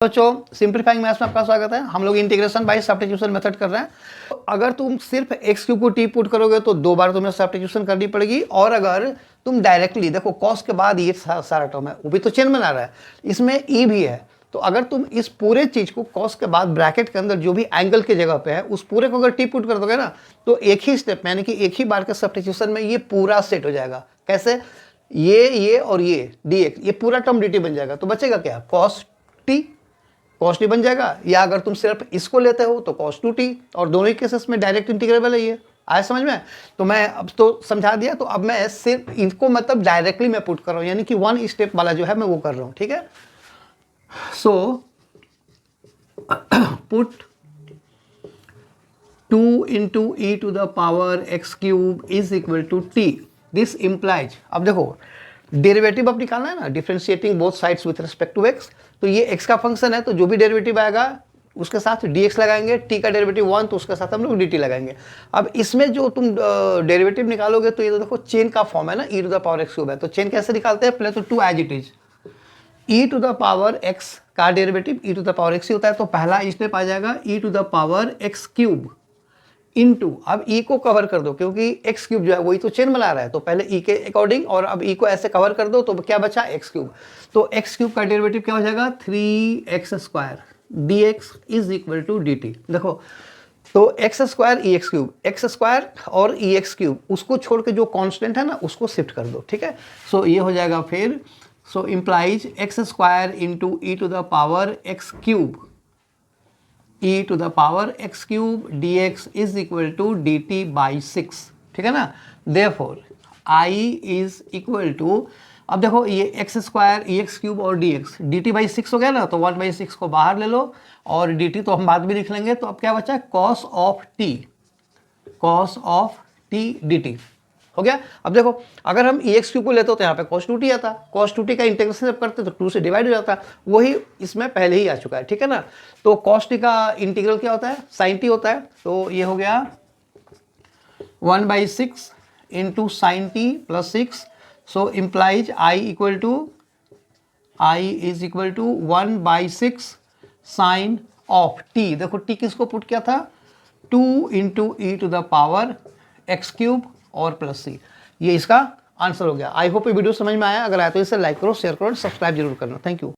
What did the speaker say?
बच्चों simplifying maths में आपका स्वागत है। हम लोग इंटीग्रेशन बाय सब्स्टिट्यूशन मेथड कर रहे हैं। तो अगर तुम सिर्फ एक्स क्यूब को टी पुट करोगे तो 2 बार तुम्हें सब्स्टिट्यूशन करनी पड़ेगी, और अगर तुम डायरेक्टली देखो कॉस के बाद ये सारा टर्म है वो भी तो चेन बना रहा है, इसमें ई भी है, तो अगर तुम इस पूरे चीज को कॉस के बाद ब्रैकेट के अंदर जो भी एंगल की जगह पे है उस पूरे को अगर टी पुट कर दोगे ना तो एक ही स्टेप यानी कि एक ही बार के सब्स्टिट्यूशन में ये पूरा सेट हो जाएगा। कैसे? ये और ये dx, ये पूरा टर्म dt बन जाएगा। तो बचेगा क्या? कॉस टी cos t बन जाएगा, या अगर तुम सिर्फ इसको लेते हो तो cos 2t, और दोनों ही केसेस में डायरेक्ट इंटीग्रेबल है। ये आया समझ में? तो मैं अब तो समझा दिया, तो अब मैं सिर्फ इनको मतलब डायरेक्टली मैं पुट कर रहा हूँ, यानी कि 1 स्टेप वाला जो है मैं वो कर रहा हूँ। ठीक है, so put 2 into e to the power X cube is equal to T. This implies, अब देखो डेरिवेटिव अब निकालना है ना, differentiating both sides with respect to X. तो ये एक्स का फंक्शन है, तो जो भी डेरिवेटिव आएगा उसके साथ dx लगाएंगे, t का डेरिवेटिव 1 तो उसके साथ हम लोग dt लगाएंगे। अब इसमें जो तुम डेरिवेटिव निकालोगे तो ये तो देखो चेन का फॉर्म है ना, e to the power X cube है। तो चेन कैसे निकालते हैं? पहले तो 2 as it is, e to the power x का derivative e to the power x ही होता है, तो पहला स्टेप आ जाएगा e to the power x cube into, अब e को कवर कर दो क्योंकि x क्यूब जो है वही तो चेन बना रहा है, तो पहले e के अकॉर्डिंग, और अब e को ऐसे कवर कर दो तो क्या बचा? x cube. तो x क्यूब का डेरिवेटिव क्या हो जाएगा? 3x square dx is equal to dt। देखो तो x square e X cube, X square और ई एक्स क्यूब उसको छोड़ के जो कांस्टेंट है ना उसको शिफ्ट कर दो। ठीक है, सो ये हो जाएगा फिर, so implies X square into e to the power X cube e to the power x cube dx is equal to dt by 6। ठीक है ना, therefore I is equal to, अब देखो ये x square e X cube और dx dt by 6 हो गया ना, तो 1 by 6 को बाहर ले लो और dt तो हम बाद में लिख लेंगे। तो अब क्या बचा? cos of t dt हो गया। अब देखो अगर हम ई एक्स क्यूब को लेते हो तो यहाँ पे cos 2t आता, cos 2t का इंटीग्रेशन जब करते तो 2 से डिवाइड हो जाता, वही इसमें पहले ही आ चुका है। ठीक है ना, तो cos t का इंटीग्रल क्या होता है? sin t होता है। तो ये हो गया 1 by 6 into sine T plus 6, so implies i is equal to 1 by 6 sine of t। देखो t किसको पुट किया था? 2 into e to the power X cube और प्लस सी। ये इसका आंसर हो गया। आई होप ये वीडियो समझ में आया। अगर आया तो इसे लाइक करो, शेयर करो और सब्सक्राइब जरूर करना। Thank you.